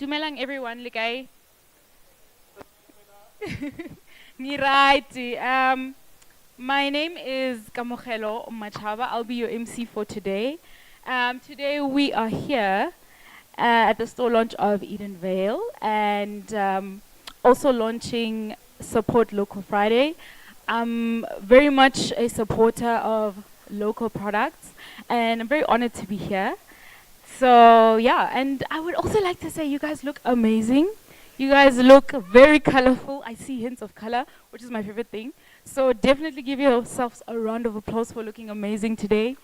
Dumelang everyone, Ligay. Ngiraiti. My name is Kamogelo Machava. I'll be your MC for today. Today we are here at the store launch of Edenvinne and also launching Support Local Friday. I'm very much a supporter of local products and I'm very honored to be here. So yeah, and I would also like to say you guys look amazing. You guys look very colorful. I see hints of color, which is my favorite thing. So definitely give yourselves a round of applause for looking amazing today.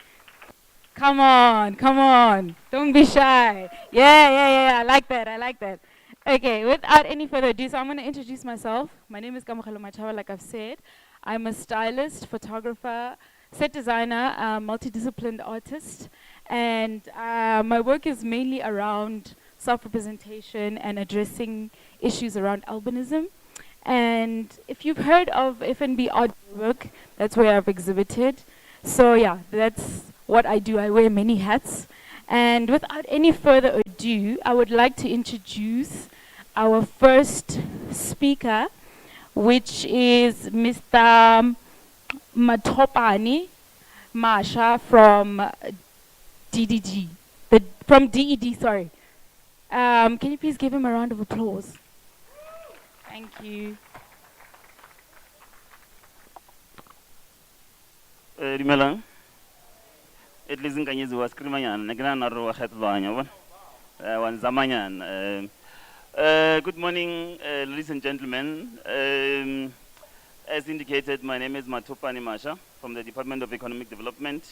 Come on, come on. Don't be shy. Yeah. I like that. I like that. Okay, without any further ado, so I'm going to introduce myself. My name is Kamogelo Machava, like I've said. I'm a stylist, photographer, set designer, multidisciplined artist. And my work is mainly around self-representation and addressing issues around albinism. And if you've heard of F&B art work, that's where I've exhibited. So yeah, that's what I do. I wear many hats. And without any further ado, I would like to introduce our first speaker, which is Mr. Matopani Masha from DDG, from DED, sorry. Can you please give him a round of applause? Thank you. Rimelang. At least in Kanyezi was Krimayan, Nagana Roa Hetvanya, one Zamayan. Good morning, ladies and gentlemen. As indicated, my name is Matopani Masha from the Department of Economic Development.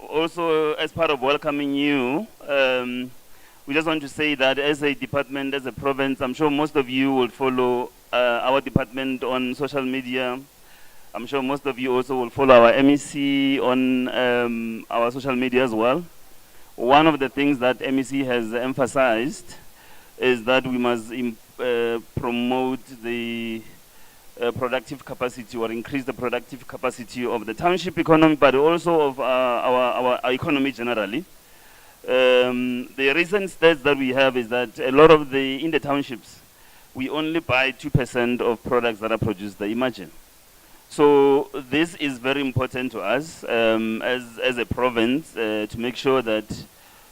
Also as part of welcoming you, we just want to say that as a department, as a province, I'm sure most of you will follow our department on social media. I'm sure most of you also will follow our MEC on our social media as well. One of the things that MEC has emphasized is that we must promote the productive capacity or increase the productive capacity of the township economy, but also of our economy generally. The recent stats that we have is that a lot of in the townships, we only buy 2% of products that are produced there, imagine. So this is very important to us as a province to make sure that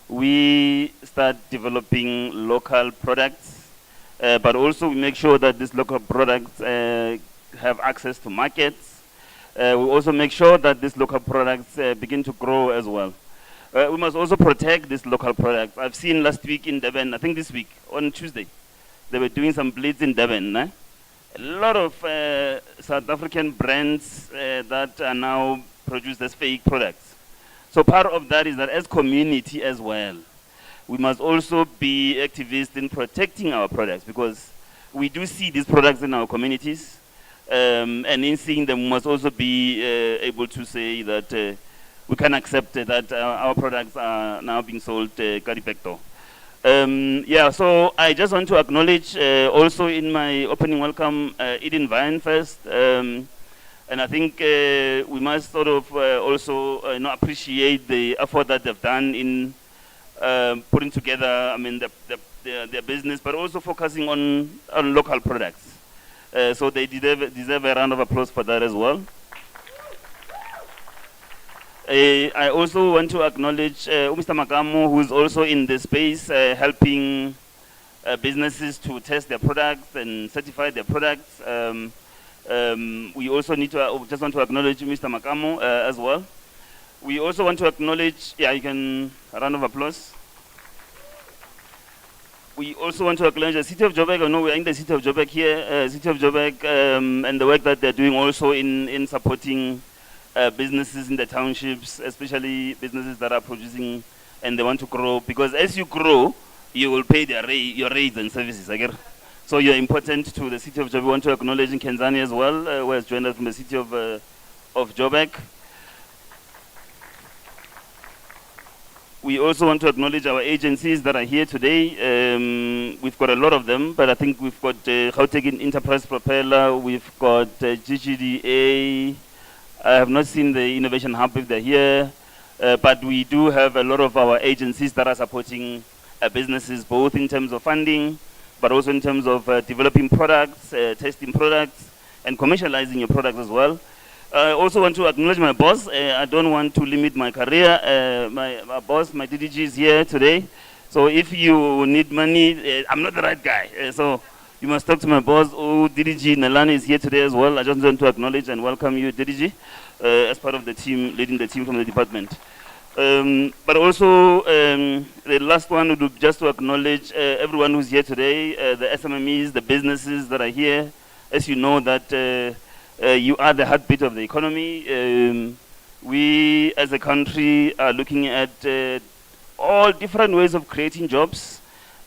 we start developing local products, but also we make sure that these local products have access to markets. We also make sure that these local products begin to grow as well. We must also protect these local products. I've seen last week in Durban, I think this week, on Tuesday, they were doing some blitz in Durban. A lot of South African brands that are now produced as fake products. So part of that is that as community as well, we must also be activists in protecting our products because we do see these products in our communities. And in seeing them, we must also be able to say that we can accept that our products are now being sold caripecto. So I just want to acknowledge also in my opening welcome Edenvinne first. And I think we must sort of also appreciate the effort that they've done in putting together, their business, but also focusing on local products. So they deserve a round of applause for that as well. I also want to acknowledge Mr. Makamo, who is also in the space helping businesses to test their products and certify their products. We also just want to acknowledge Mr. Makamo as well. We also want to acknowledge, you can, a round of applause. We also want to acknowledge the City of Joburg. I know we're in the City of Joburg here, City of Joburg, and the work that they're doing also in supporting businesses in the townships, especially businesses that are producing and they want to grow. Because as you grow, you will pay your rates and services. So you're important to the City of Joburg. We want to acknowledge in Kenzani as well, who has joined us from the City of Joburg. We also want to acknowledge our agencies that are here today. We've got a lot of them, but I think we've got Gauteng Enterprise Propeller, we've got GGDA. I have not seen the Innovation Hub if they're here, but we do have a lot of our agencies that are supporting businesses, both in terms of funding, but also in terms of developing products, testing products, and commercializing your products as well. I also want to acknowledge my boss. I don't want to limit my career. My boss, my DDG, is here today. So if you need money, I'm not the right guy. So you must talk to my boss. Oh, DDG Nalani is here today as well. I just want to acknowledge and welcome you, DDG, as part of the team, leading the team from the department. But also, the last one would be just to acknowledge everyone who's here today, the SMMEs, the businesses that are here. As you know that you are the heartbeat of the economy. We as a country are looking at all different ways of creating jobs,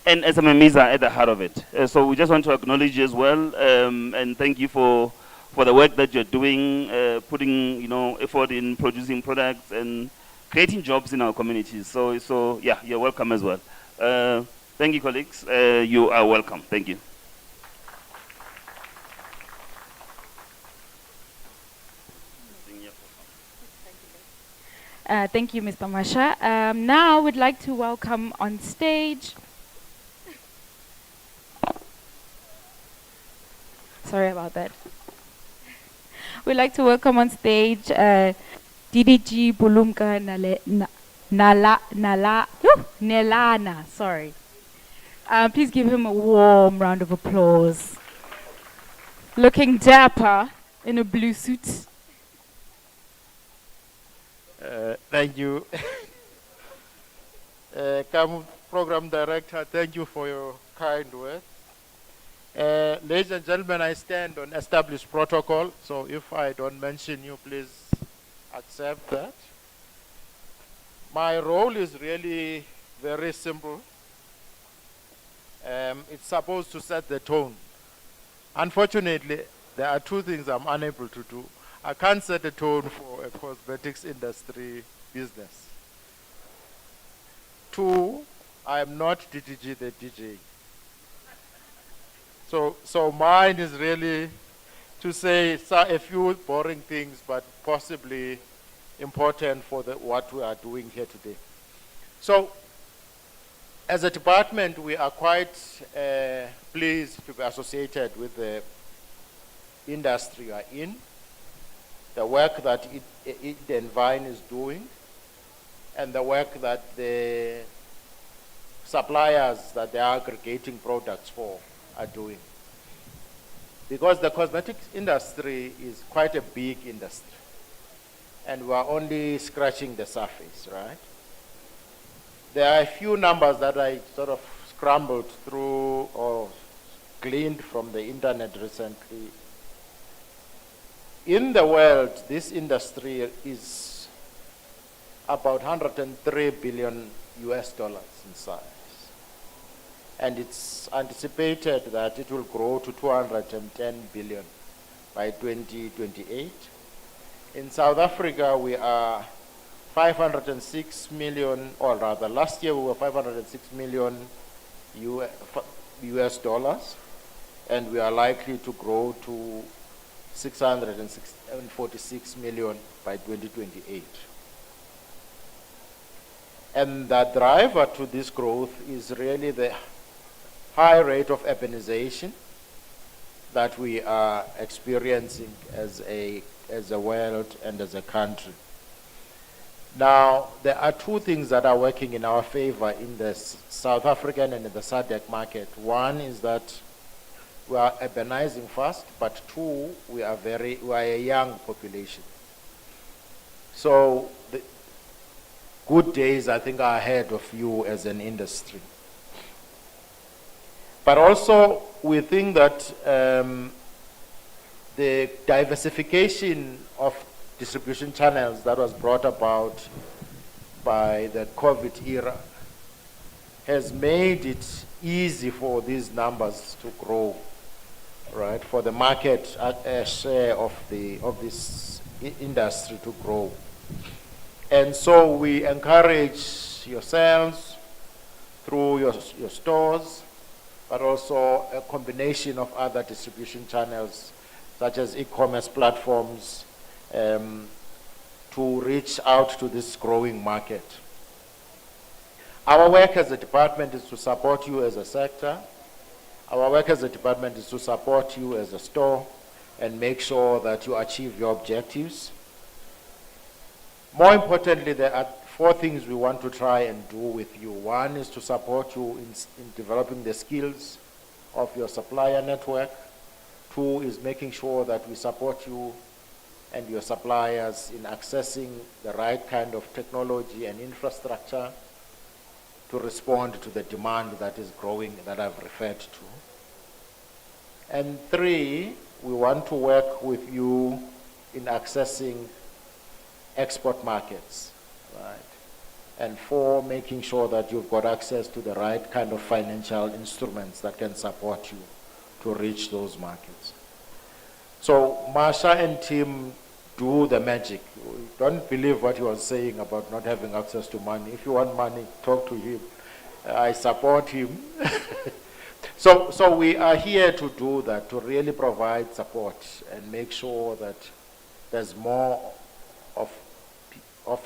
and SMMEs are at the heart of it. So we just want to acknowledge you as well, and thank you for the work that you're doing, putting effort in producing products and creating jobs in our communities. So yeah, you're welcome as well. Thank you, colleagues. You are welcome. Thank you. Thank you, Mr. Masha. Now we'd like to welcome on stage. Sorry about that. We'd like to welcome on stage DDG Bulumka Nelana. Sorry. Please give him a warm round of applause. Looking dapper in a blue suit. Thank you. Program Director, thank you for your kind words. Ladies and gentlemen, I stand on established protocol, so if I don't mention you, please accept that. My role is really very simple. It's supposed to set the tone. Unfortunately, there are two things I'm unable to do. I can't set a tone for a cosmetics industry business. Two, I am not DDG the DJ. So mine is really to say a few boring things, but possibly important for what we are doing here today. So, as a department, we are quite pleased to be associated with the industry we are in, the work that Edenvinne is doing, and the work that the suppliers that they are aggregating products for are doing. Because the cosmetics industry is quite a big industry, and we are only scratching the surface, right? There are a few numbers that I sort of scrambled through or gleaned from the internet recently. In the world, this industry is about 103 billion US dollars in size. And it's anticipated that it will grow to 210 billion by 2028. In South Africa, we are 506 million, or rather, last year we were 506 million US dollars, and we are likely to grow to 646 million by 2028. And the driver to this growth is really the high rate of urbanization that we are experiencing as a world and as a country. Now, there are two things that are working in our favor in the South African and in the SADC market. One is that we are urbanizing fast, but two, we are a young population. So the good days, I think, are ahead of you as an industry. But also, we think that the diversification of distribution channels that was brought about by the COVID era has made it easy for these numbers to grow, right? For the market share of this industry to grow. And so we encourage yourselves through your stores, but also a combination of other distribution channels, such as e-commerce platforms, to reach out to this growing market. Our work as a department is to support you as a sector. Our work as a department is to support you as a store and make sure that you achieve your objectives. More importantly, there are 4 things we want to try and do with you. One is to support you in developing the skills of your supplier network. 2 is making sure that we support you and your suppliers in accessing the right kind of technology and infrastructure to respond to the demand that is growing that I've referred to. And 3, we want to work with you in accessing export markets, right? And 4, making sure that you've got access to the right kind of financial instruments that can support you to reach those markets. So Marsha and team do the magic. Don't believe what he was saying about not having access to money. If you want money, talk to him. I support him. So we are here to do that, to really provide support and make sure that there's more of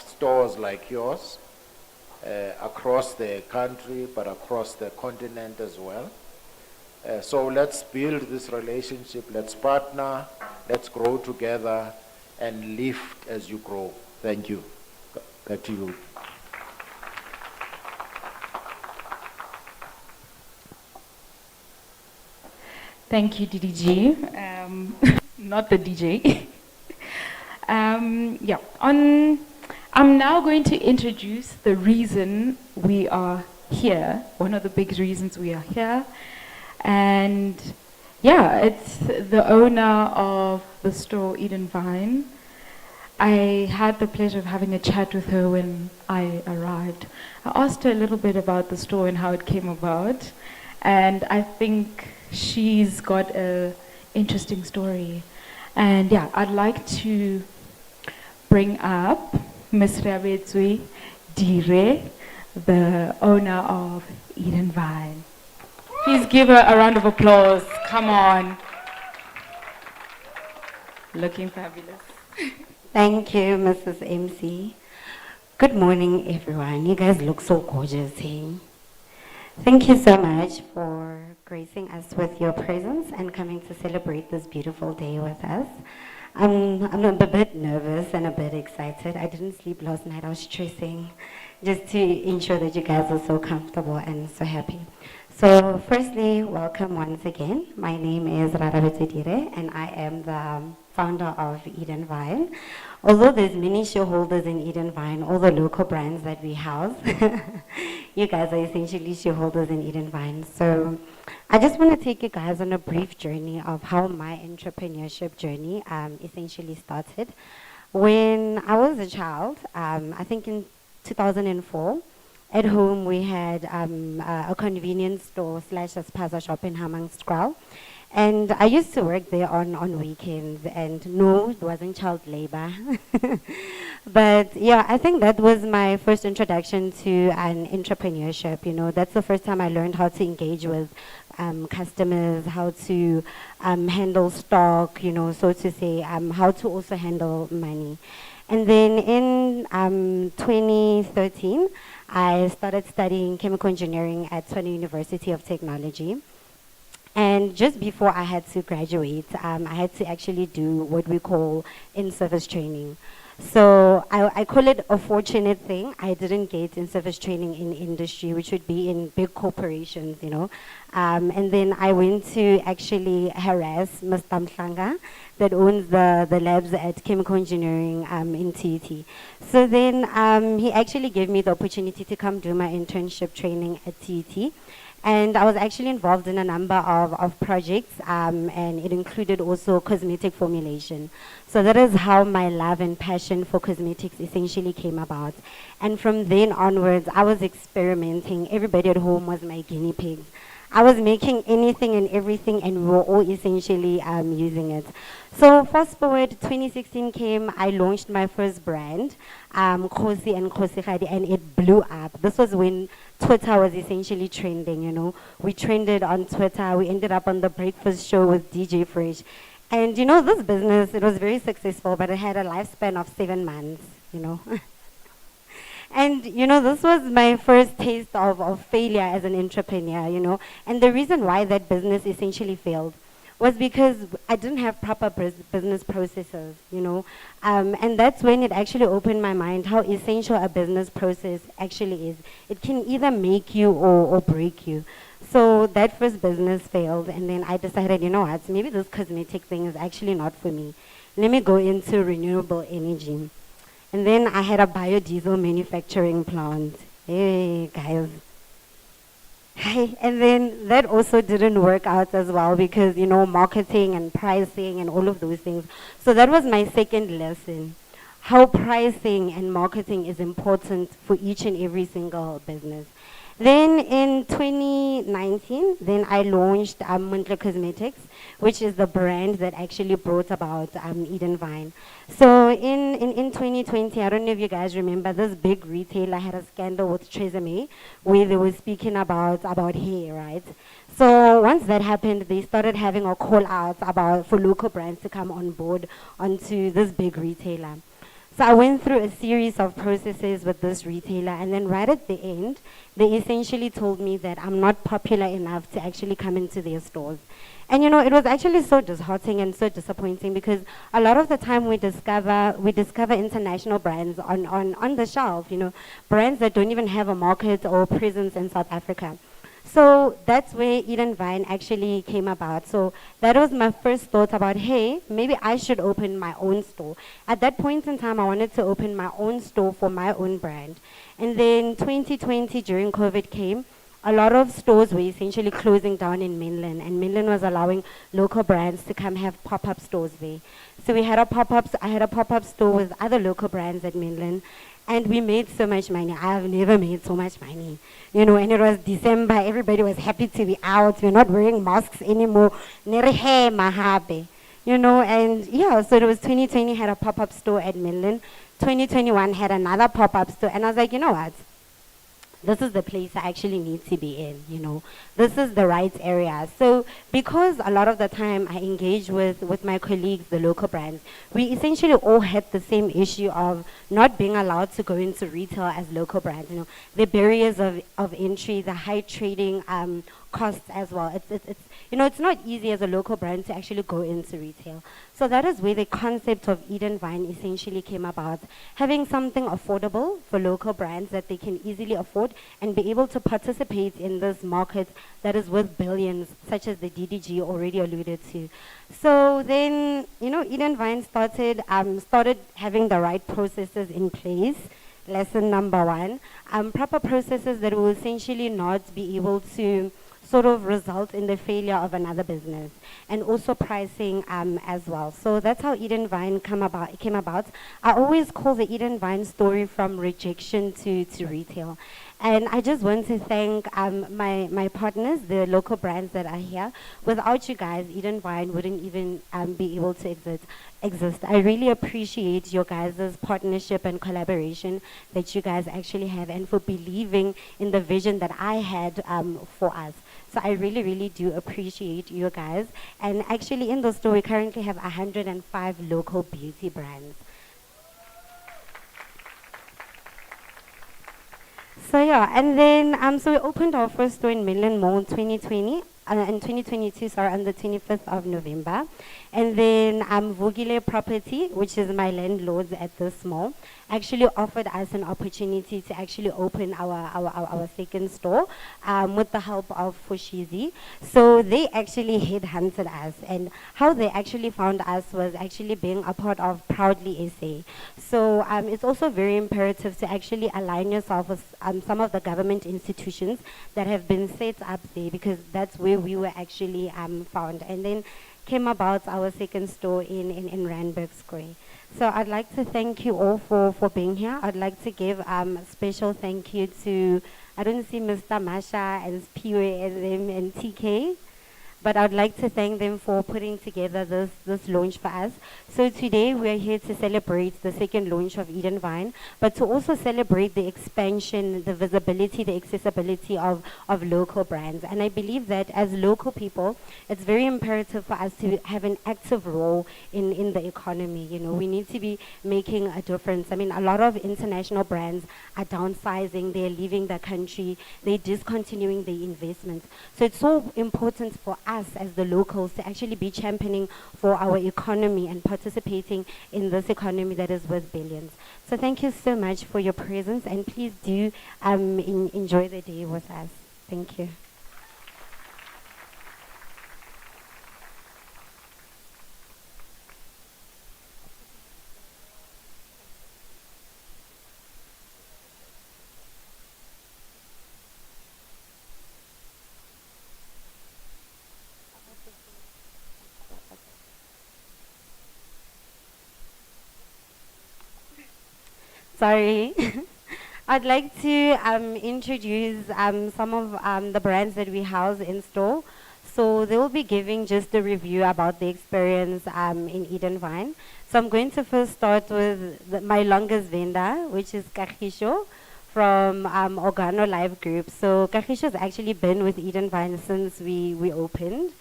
stores like yours across the country, but across the continent as well. So let's build this relationship, let's partner, let's grow together and lift as you grow. Thank you. Back to you. Thank you, DDG. Not the DJ. Yeah. I'm now going to introduce the reason we are here, one of the big reasons we are here. And yeah, it's the owner of the store Edenvinne. I had the pleasure of having a chat with her when I arrived. I asked her a little bit about the store and how it came about. And I think she's got an interesting story. And yeah, I'd like to bring up Ms. Rabetswe Dire, the owner of Edenvinne. Please give her a round of applause. Come on. Looking fabulous. Thank you, Mrs. MC. Good morning, everyone. You guys look so gorgeous here. Thank you so much for gracing us with your presence and coming to celebrate this beautiful day with us. I'm a bit nervous and a bit excited. I didn't sleep last night. I was stressing just to ensure that you guys are so comfortable and so happy. So firstly, welcome once again. My name is Rarabetswe Dire and I am the founder of Edenvinne. Although there's many shareholders in Edenvinne, all the local brands that we house, you guys are essentially shareholders in Edenvinne. So I just want to take you guys on a brief journey of how my entrepreneurship journey essentially started. When I was a child, I think in 2004, at home we had a convenience store / a spaza shop in Hammanskraal. And I used to work there on weekends, and no, it wasn't child labor. But yeah, I think that was my first introduction to an entrepreneurship. You know, that's the first time I learned how to engage with customers, how to handle stock, you know, so to say, how to also handle money. And then in 2013, I started studying chemical engineering at Tshwane University of Technology. And just before I had to graduate, I had to actually do what we call in-service training. So I call it a fortunate thing. I didn't get in-service training in industry, which would be in big corporations, you know. And then I went to actually harass Mr. Mhlanga that owns the labs at chemical engineering in TUT. So then he actually gave me the opportunity to come do my internship training at TUT. And I was actually involved in a number of projects, and it included also cosmetic formulation. So that is how my love and passion for cosmetics essentially came about. And from then onwards, I was experimenting. Everybody at home was my guinea pig. I was making anything and everything, and we were all essentially using it. So fast forward, 2016 came, I launched my first brand, Khosi and Khosigadi, and it blew up. This was when Twitter was essentially trending, you know. We trended on Twitter, we ended up on the breakfast show with DJ Fresh. And you know, this business, it was very successful, but it had a lifespan of 7 months, you know. And, this was my first taste of failure as an entrepreneur. And the reason why that business essentially failed was because I didn't have proper business processes. And that's when it actually opened my mind how essential a business process actually is. It can either make you or break you. So that first business failed, and then I decided, what, maybe this cosmetic thing is actually not for me. Let me go into renewable energy. And then I had a biodiesel manufacturing plant. Hey, guys. Hi. And then that also didn't work out as well because, marketing and pricing and all of those things. So that was my second lesson. How pricing and marketing is important for each and every single business. Then in 2019, then I launched Muntle Cosmetics, which is the brand that actually brought about Edenvinne. So in 2020, I don't know if you guys remember, this big retailer had a scandal with Tresemme where they were speaking about hair, right? So once that happened, they started having a call out for local brands to come on board onto this big retailer. So I went through a series of processes with this retailer, and then right at the end, they essentially told me that I'm not popular enough to actually come into their stores. And it was actually so disheartening and so disappointing because a lot of the time we discover international brands on the shelf, brands that don't even have a market or presence in South Africa. So that's where Edenvinne actually came about. So that was my first thought about, hey, maybe I should open my own store. At that point in time, I wanted to open my own store for my own brand. And then 2020, during COVID came, a lot of stores were essentially closing down in mainland, and mainland was allowing local brands to come have pop-up stores there. So I had a pop-up store with other local brands at mainland, and we made so much money. I've never made so much money. And it was December, everybody was happy to be out. We're not wearing masks anymore. Nerehe mahabe. And yeah, so it was 2020 had a pop-up store at mainland. 2021 had another pop-up store, and I was like, you know what? This is the place I actually need to be in, This is the right area. So because a lot of the time I engage with my colleagues, the local brands, we essentially all had the same issue of not being allowed to go into retail as local brands. The barriers of entry, the high trading costs as well. It's not easy as a local brand to actually go into retail. So that is where the concept of Edenvinne essentially came about. Having something affordable for local brands that they can easily afford and be able to participate in this market that is worth billions, such as the DDG already alluded to. So then, Edenvinne started having the right processes in place. Lesson number one, proper processes that will essentially not be able to sort of result in the failure of another business, and also pricing as well. So that's how Edenvinne came about. I always call the Edenvinne story from rejection to retail. And I just want to thank my partners, the local brands that are here. Without you guys, Edenvinne wouldn't even be able to exist. I really appreciate your guys' partnership and collaboration that you guys actually have, and for believing in the vision that I had for us. So I really, really do appreciate you guys. And actually in the store, we currently have 105 local beauty brands. So yeah, and then so we opened our first store in Mainland Mall in 2020. In 2022, sorry, on the 25th of November. And then Vugile Property, which is my landlords at this mall, actually offered us an opportunity to actually open our second store with the help of Fushizi. So they actually headhunted us, and how they actually found us was actually being a part of Proudly SA. So it's also very imperative to actually align yourself with some of the government institutions that have been set up there, because that's where we were actually found. And then came about our second store in Randburg Square. So I'd like to thank you all for being here. I'd like to give a special thank you to, I don't see Mr. Masha and Piwe and TK. but I'd like to thank them for putting together this launch for us. So today we are here to celebrate the second launch of Edenvinne, but to also celebrate the expansion, the visibility, the accessibility of local brands. And I believe that as local people, it's very imperative for us to have an active role in the economy. You know, we need to be making a difference. I mean, a lot of international brands are downsizing, they're leaving the country, they're discontinuing their investments. So it's so important for us as the locals to actually be championing for our economy and participating in this economy that is worth billions. So thank you so much for your presence, and please do enjoy the day with us. Thank you. Sorry. I'd like to introduce some of the brands that we house in store. So they will be giving just a review about the experience in Edenvinne. So I'm going to first start with my longest vendor, which is Kagisho from Organo Live Group. So Kagisho has actually been with Edenvinne since we opened.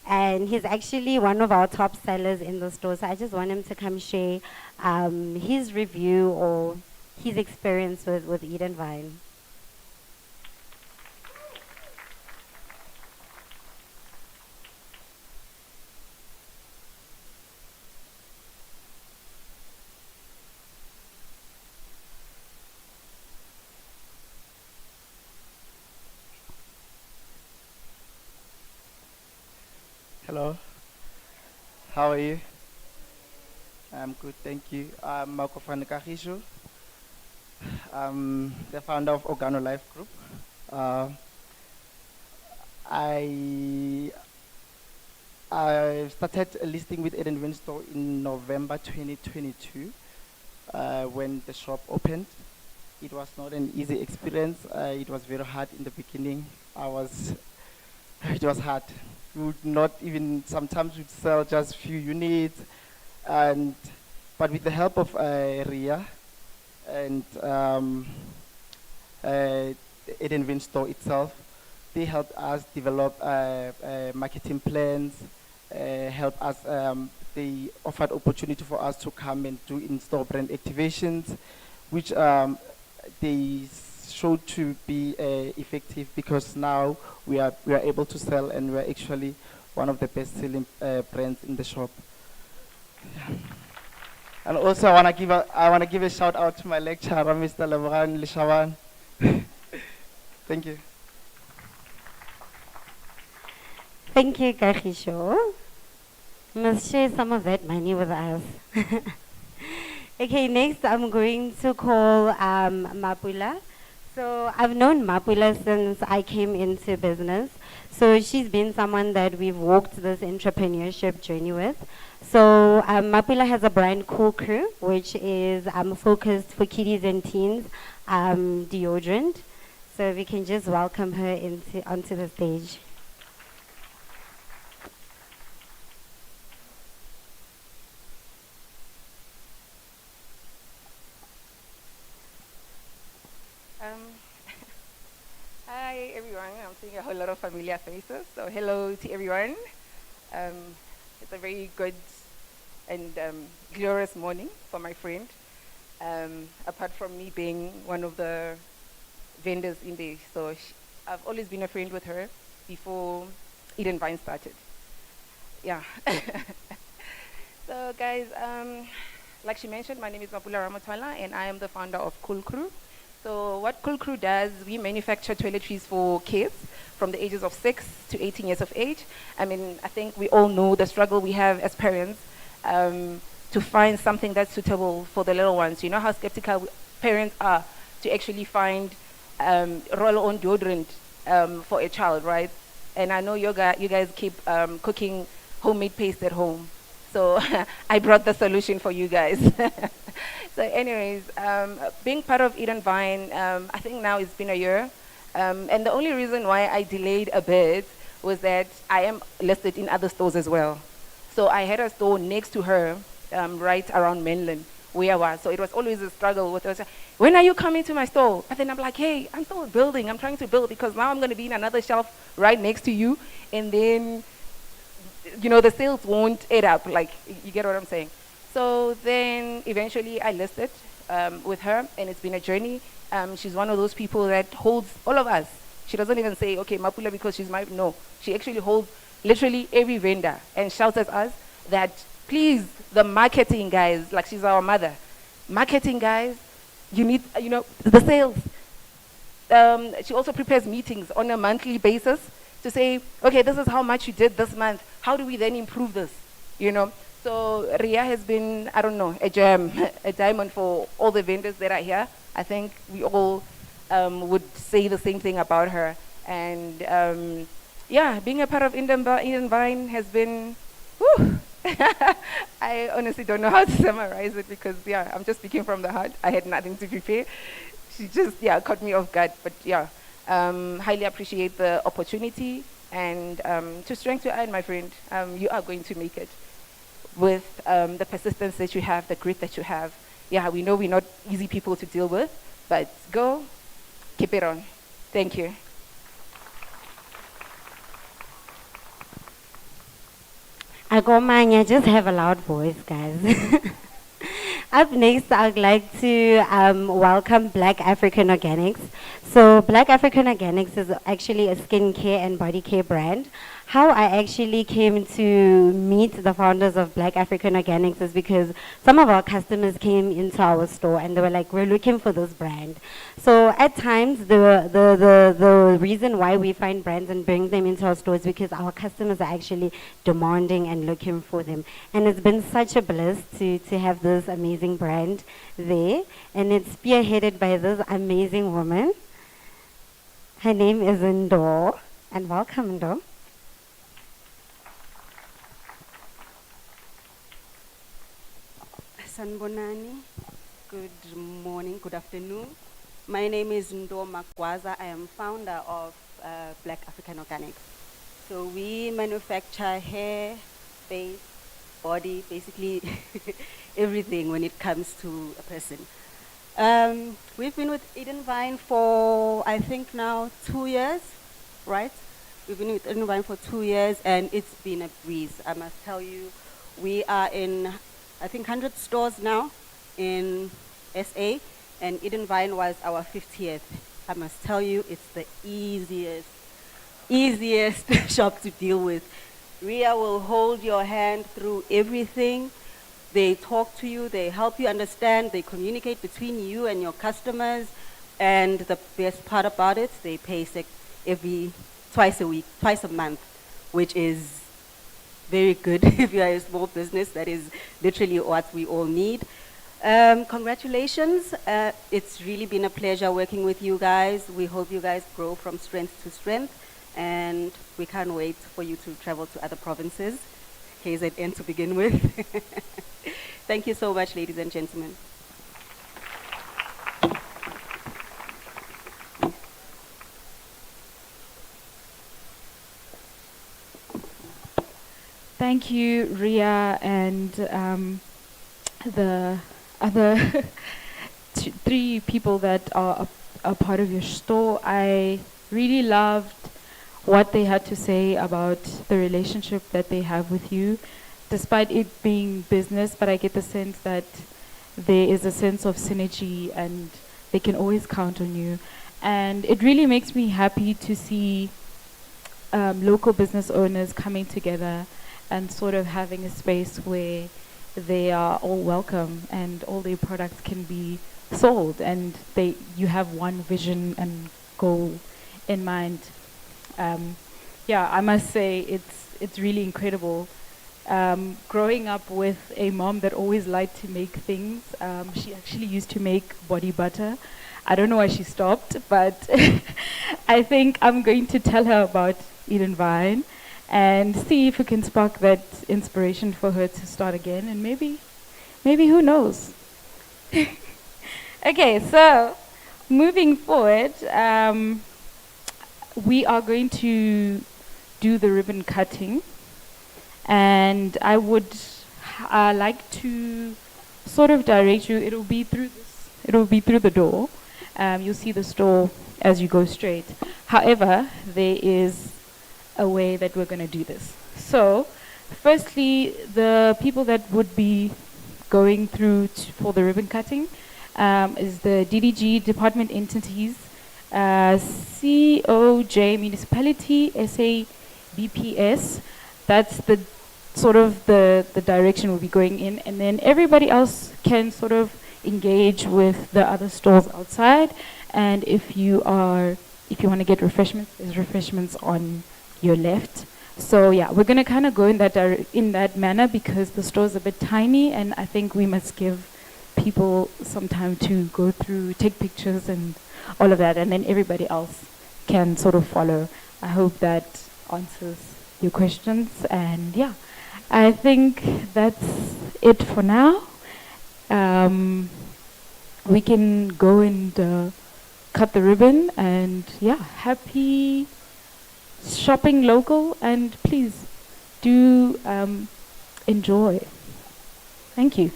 And he's actually one of our top sellers in the store. So I just want him to come share his review or his experience with Edenvinne. Hello, how are you? I'm good, thank you. I'm Makofane Kagisho. I'm the founder of Organo Life Group. Uh, I I started listing with Edenvinne store in November 2022 when the shop opened. It was not an easy experience. It was very hard in the beginning. It was hard. We would not even, sometimes we'd sell just few units, but with the help of Ria and the Edenvinne store itself, they helped us develop marketing plans, help us, they offered opportunity for us to come and do in-store brand activations, which they showed to be effective, because now we are able to sell, and we are actually one of the best-selling brands in the shop. Yeah. And also, I want to give a shout out to my lecturer, Mr. Lebogang Lishawan. Thank you. Thank you, Kagisho. Must share some of that money with us. Okay, next I'm going to call Mapula. So I've known Mapula since I came into business. So she's been someone that we've walked this entrepreneurship journey with. So Mapula has a brand Cool Crew, which is focused for kiddies and teens deodorant. So we can just welcome her onto the stage. Hi everyone, I'm seeing a whole lot of familiar faces, so hello to everyone. It's a very good and glorious morning for my friend, apart from me being one of the vendors in there. So I've always been a friend with her before Edenvinne started. Yeah. So guys, like she mentioned, my name is Mapula Ramotwala and I am the founder of Cool Crew. So what Cool Crew does, we manufacture toiletries for kids from the ages of 6 to 18 years of age. I mean, I think we all know the struggle we have as parents to find something that's suitable for the little ones. You know how skeptical parents are to actually find roll-on deodorant for a child, right? And I know you guys keep cooking homemade paste at home. So I brought the solution for you guys. So anyways, being part of Edenvinne, I think now it's been a year. And the only reason why I delayed a bit was that I am listed in other stores as well. So I had a store next to her, right around Mainland, where I was. So it was always a struggle with us. When are you coming to my store? But then I'm like, hey, I'm still building. I'm trying to build because now I'm going to be in another shelf right next to you. And then, the sales won't add up. Like, you get what I'm saying? So then eventually I listed with her, and it's been a journey. She's one of those people that holds all of us. She doesn't even say, okay, Mapula, because she's my, no. She actually holds literally every vendor and shouts at us that, please, the marketing guys, like she's our mother. Marketing guys, you need, the sales. She also prepares meetings on a monthly basis to say, okay, this is how much you did this month. How do we then improve this? So Ria has been, I don't know, a gem, a diamond for all the vendors that are here. I think we all would say the same thing about her. And yeah, being a part of Edenvinne has been, whew. I honestly don't know how to summarize it because, yeah, I'm just speaking from the heart. I had nothing to prepare. She just, caught me off guard. But yeah, highly appreciate the opportunity. And to strength to iron, my friend, you are going to make it with the persistence that you have, the grit that you have. Yeah, we know we're not easy people to deal with, but go, keep it on. Thank you. Agomanya, just have a loud voice, guys. Up next, I'd like to welcome Black African Organics. So Black African Organics is actually a skincare and body care brand. How I actually came to meet the founders of Black African Organics is because some of our customers came into our store and they were like, we're looking for this brand. So at times, the reason why we find brands and bring them into our stores is because our customers are actually demanding and looking for them. And it's been such a bliss to have this amazing brand there. And it's spearheaded by this amazing woman. Her name is Ndo. And welcome, Ndo. Sanbonani, good morning, good afternoon. My name is Ndo Makwaza. I am founder of Black African Organics. So we manufacture hair, face, body, basically everything when it comes to a person. We've been with Edenvinne for, I think now, 2 years, right? We've been with Edenvinne for 2 years and it's been a breeze. I must tell you, we are in, I think, 100 stores now in SA, and Edenvinne was our 50th. I must tell you, it's the easiest shop to deal with. Ria will hold your hand through everything. They talk to you, they help you understand, they communicate between you and your customers, and the best part about it, they pay twice a month, which is very good if you are a small business. That is literally what we all need. Congratulations. It's really been a pleasure working with you guys. We hope you guys grow from strength to strength, and we can't wait for you to travel to other provinces, KZN to begin with. Thank you so much, ladies and gentlemen. Thank you, Ria, and the other three people that are a part of your store. I really loved what they had to say about the relationship that they have with you, despite it being business, but I get the sense that there is a sense of synergy and they can always count on you. And it really makes me happy to see local business owners coming together and sort of having a space where they are all welcome and all their products can be sold, and you have one vision and goal in mind. Yeah, I must say it's really incredible. Growing up with a mom that always liked to make things, she actually used to make body butter. I don't know why she stopped, but I think I'm going to tell her about Edenvinne and see if we can spark that inspiration for her to start again, and maybe who knows. Okay, so moving forward, we are going to do the ribbon cutting, and I would like to sort of direct you. It'll be through this. It'll be through the door. You'll see the store as you go straight. However, there is a way that we're going to do this. So, firstly, the people that would be going through for the ribbon cutting is the DDG department entities, COJ municipality, SA BPS. That's the sort of the direction we'll be going in, and then everybody else can sort of engage with the other stalls outside. And if you want to get refreshments, there's refreshments on your left. So yeah, we're gonna kind of go in that manner because the store is a bit tiny, and I think we must give people some time to go through, take pictures, and all of that, and then everybody else can sort of follow. I hope that answers your questions, and yeah, I think that's it for now. We can go and cut the ribbon, and yeah, happy shopping local, and please do enjoy. Thank you.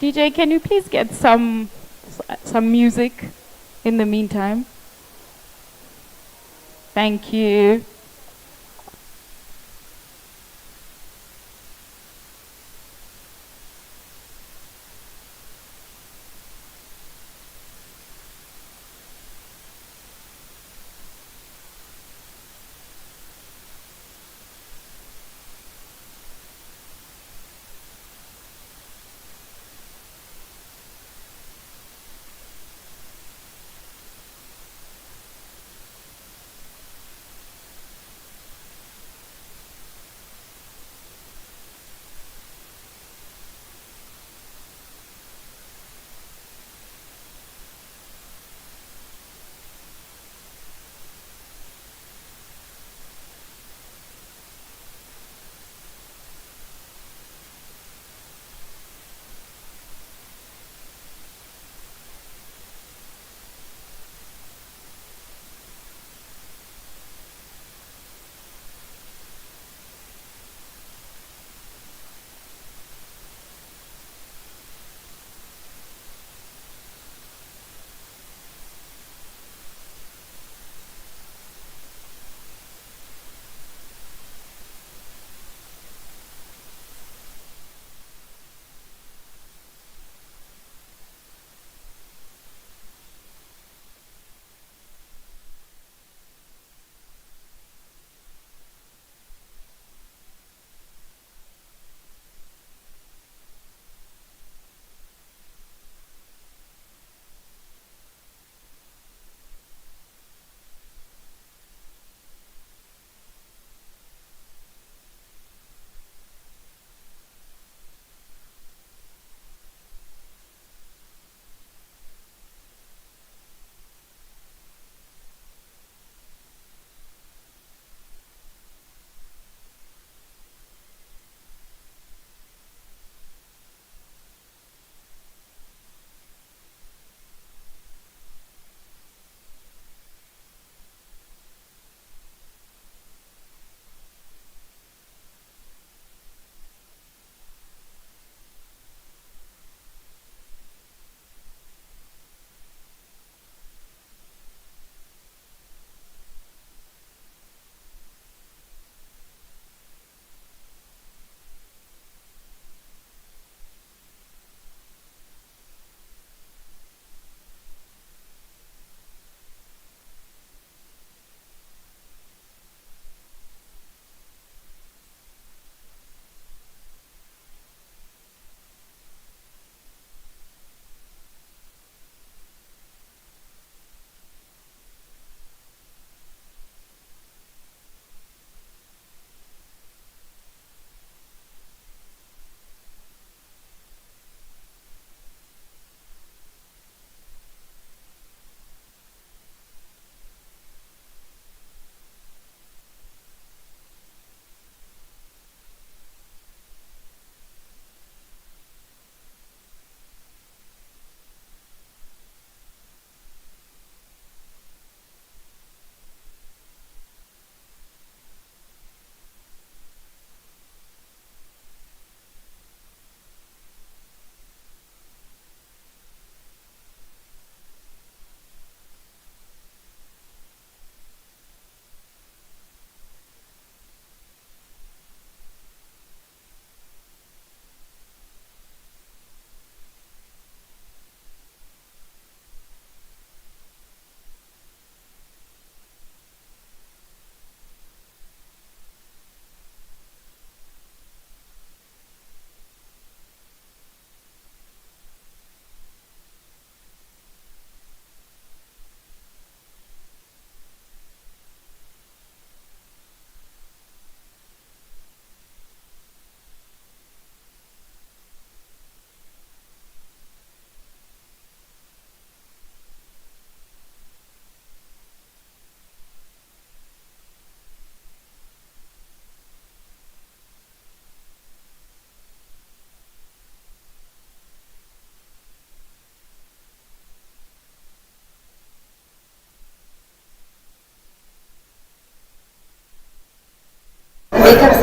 DJ, can you please get some music in the meantime? Thank you.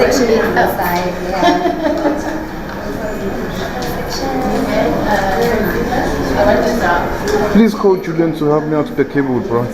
actually outside. Please call Julian to help me out with the cable, bro.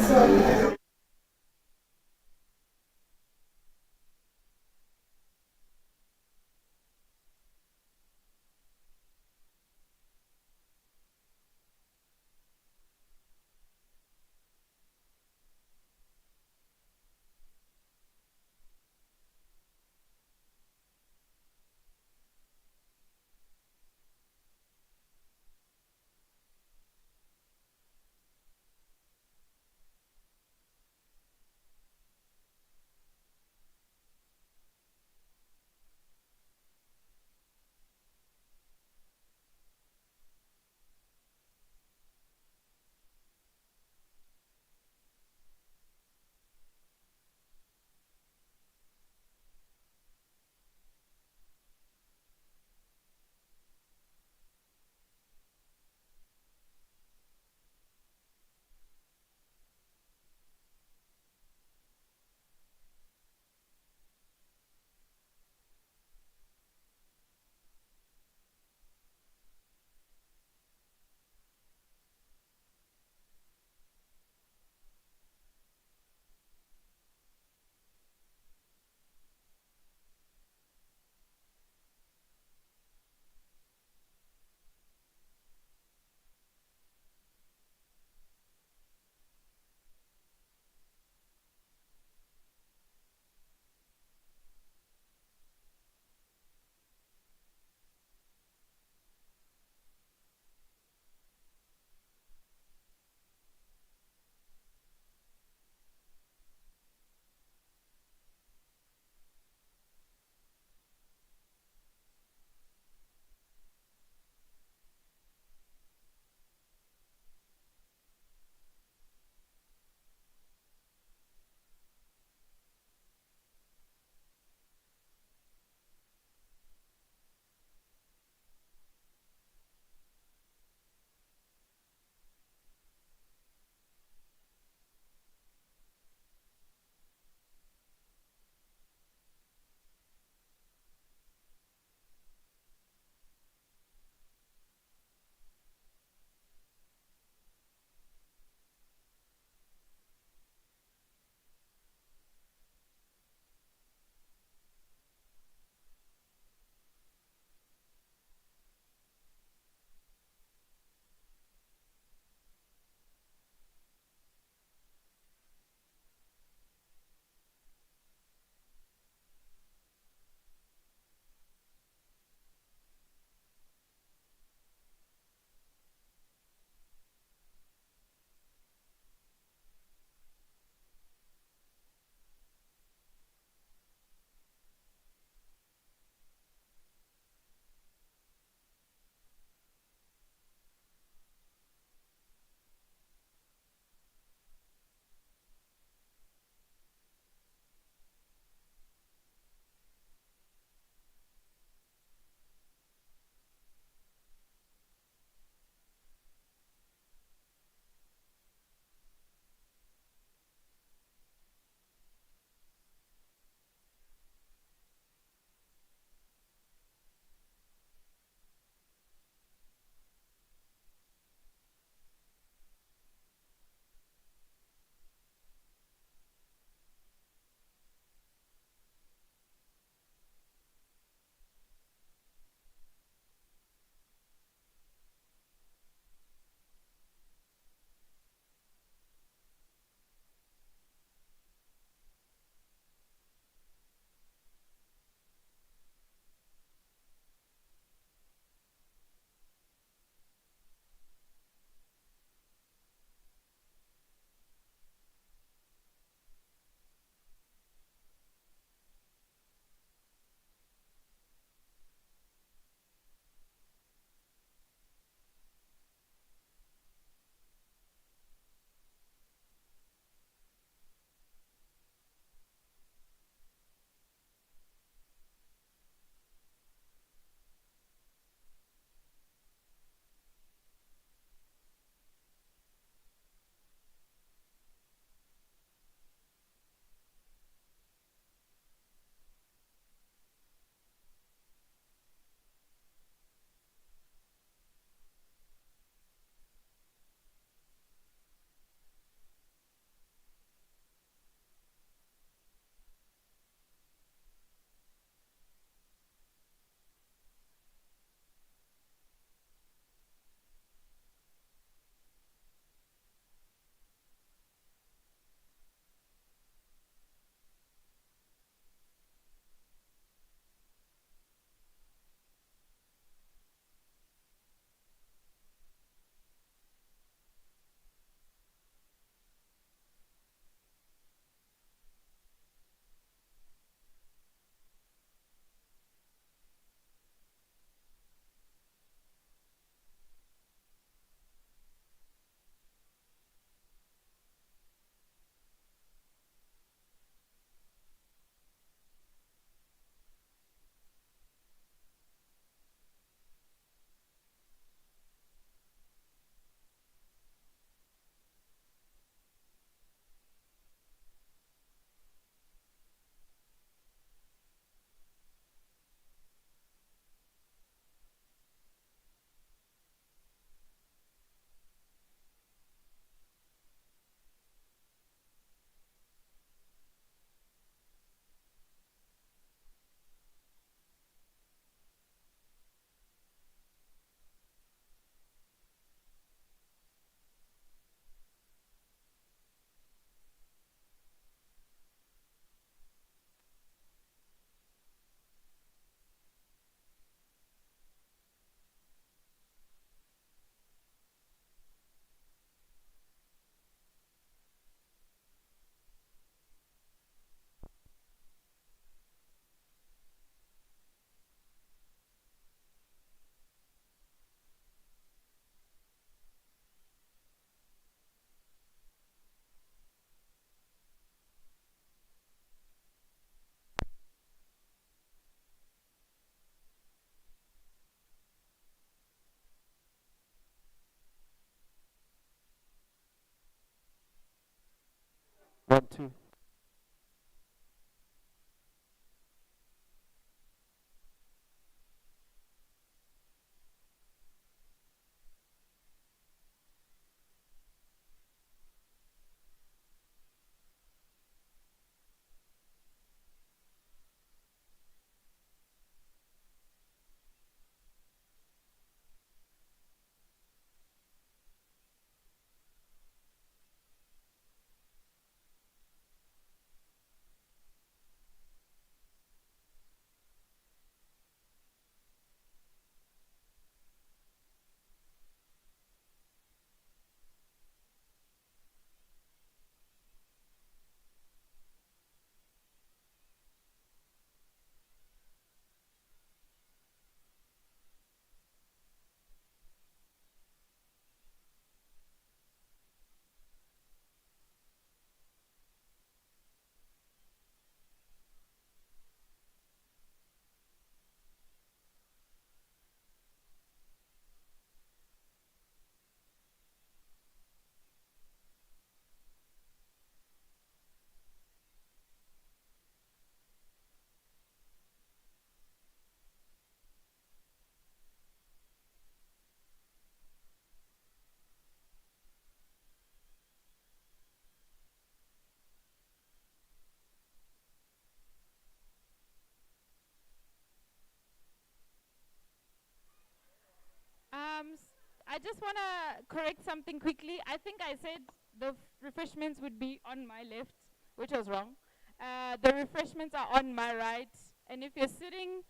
just want to correct something quickly. I think I said the refreshments would be on my left, which was wrong. The refreshments are on my right. And if you're sitting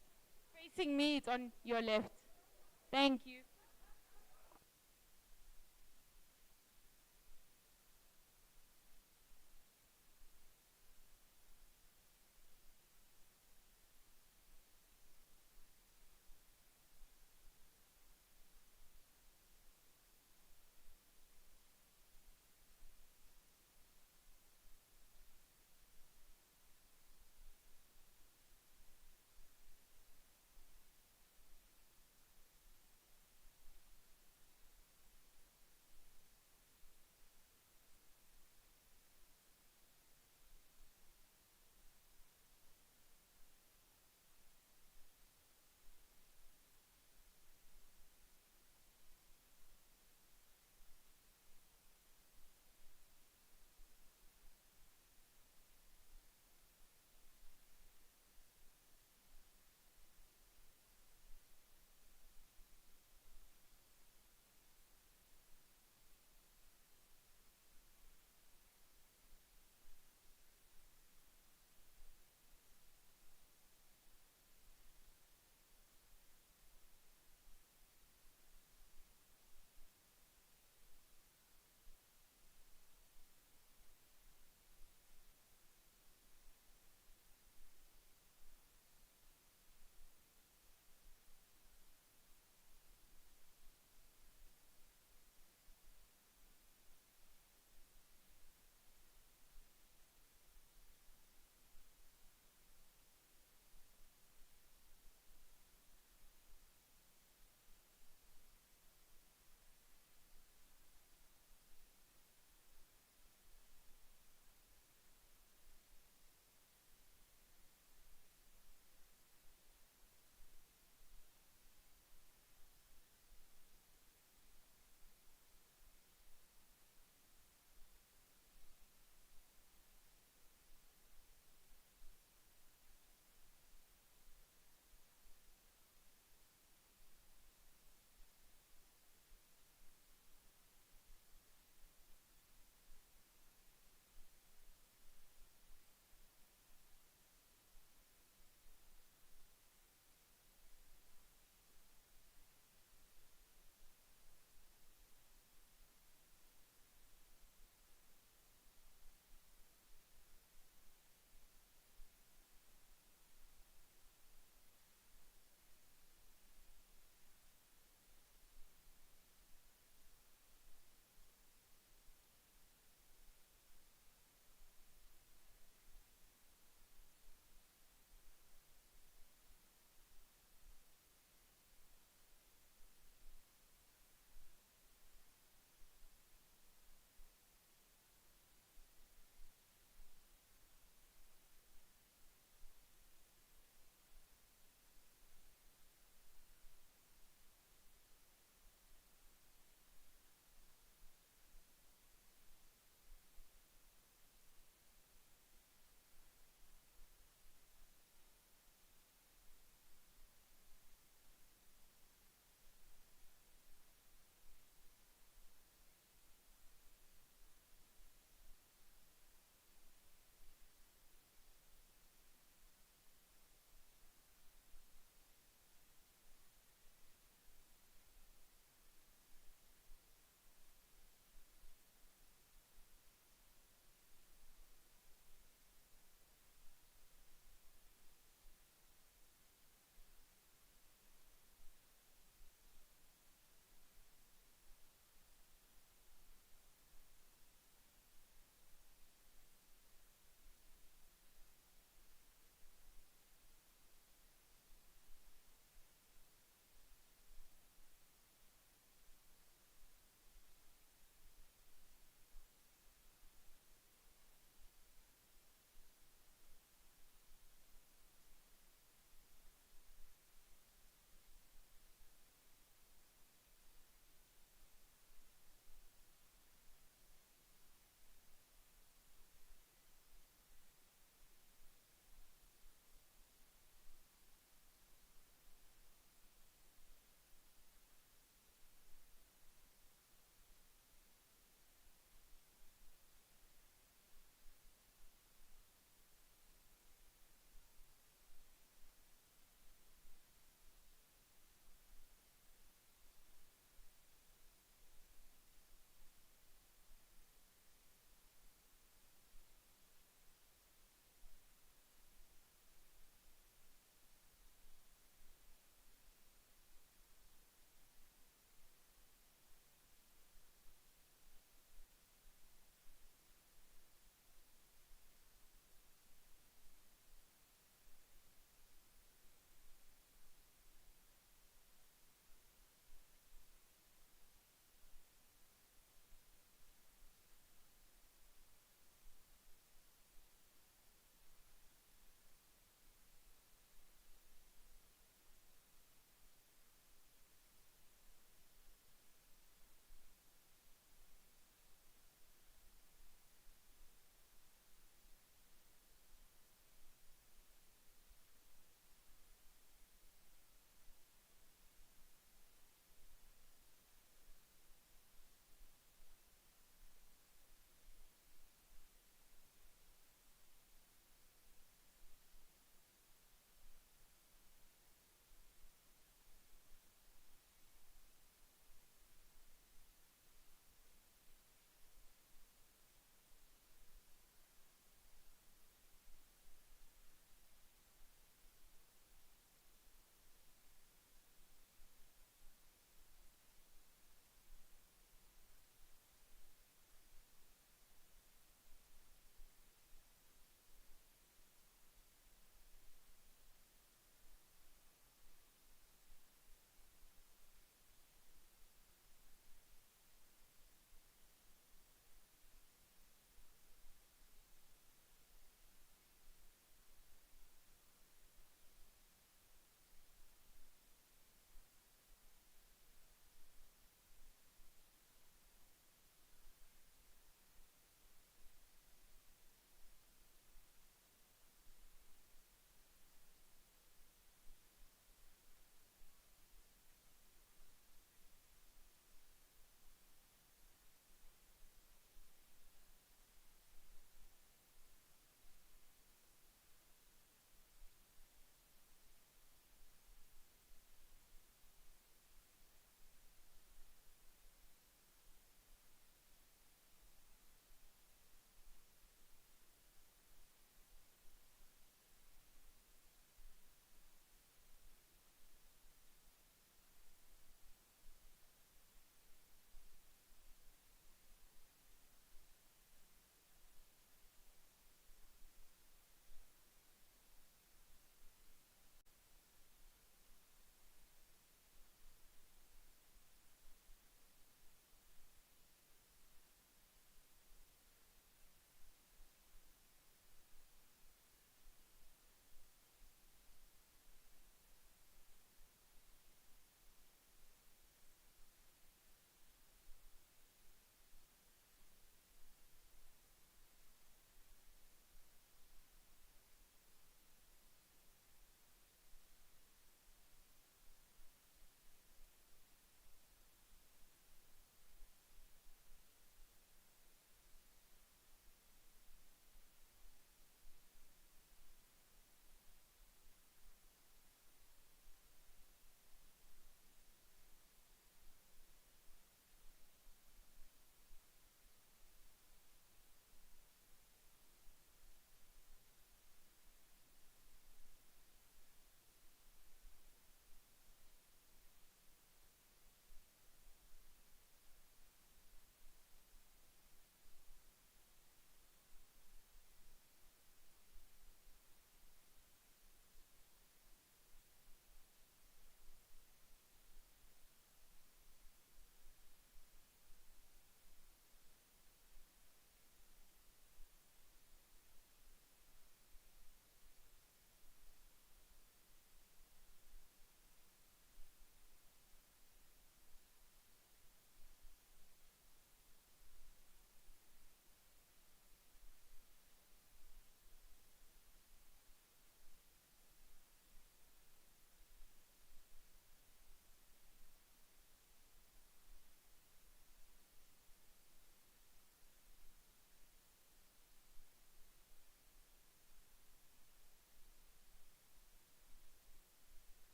facing me, it's on your left. Thank you.